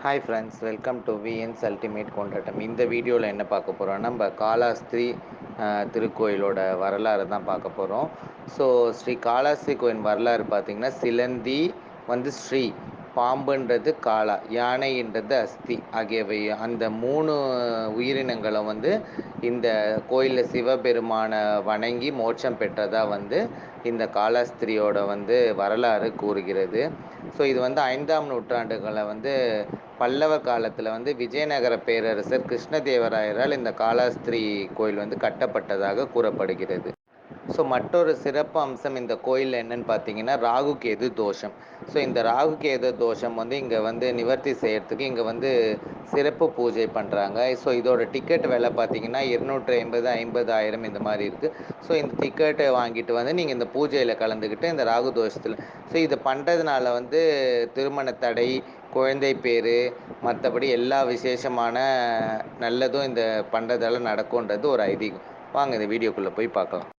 Hi friends, welcome to VNS ultimate கொண்டாட்டம். இந்த வீடியோவில் என்ன பார்க்க போகிறோம்னா, நம்ம காளாஸ்திரி திருக்கோயிலோட வரலாறு தான் பார்க்க போகிறோம். ஸோ ஸ்ரீ காளாஸ்திரி கோயில் வரலாறு பார்த்திங்கன்னா, சிலந்தி ஸ்ரீ, பாம்புன்றது காளா, யானைன்றது அஸ்தி ஆகியவை அந்த 3 உயிரினங்களும் இந்த கோயிலில் சிவபெருமானை வணங்கி மோட்சம் பெற்றதாக இந்த காளாஸ்திரியோட வரலாறு கூறுகிறது. ஸோ இது 5ஆம் நூற்றாண்டுகளை பல்லவ காலத்தில் விஜயநகர பேரரசர் கிருஷ்ணதேவராயரால் இந்த காளாஸ்திரி கோயில் கட்டப்பட்டதாக கூறப்படுகிறது. ஸோ மற்றொரு சிறப்பு அம்சம் இந்த கோயிலில் என்னன்னு பார்த்தீங்கன்னா, ராகு கேது தோஷம். ஸோ இந்த ராகு கேது தோஷம் இங்கே நிவர்த்தி செய்யறதுக்கு இங்கே சிறப்பு பூஜை பண்ணுறாங்க. ஸோ இதோட டிக்கெட் விலை பார்த்தீங்கன்னா 250, 50,000 இந்த மாதிரி இருக்குது. ஸோ இந்த டிக்கெட்டை வாங்கிட்டு நீங்கள் இந்த பூஜையில் கலந்துக்கிட்டு இந்த ராகு தோஷத்தில் ஸோ இது பண்ணுறதுனால திருமண தடை, குழந்தை பேர், மற்றபடி எல்லா விசேஷமான நல்லதும் இந்த பண்ணுறதால நடக்கும்ன்றது ஒரு ஐதீகம். வாங்க இந்த வீடியோக்குள்ளே போய் பார்க்கலாம்.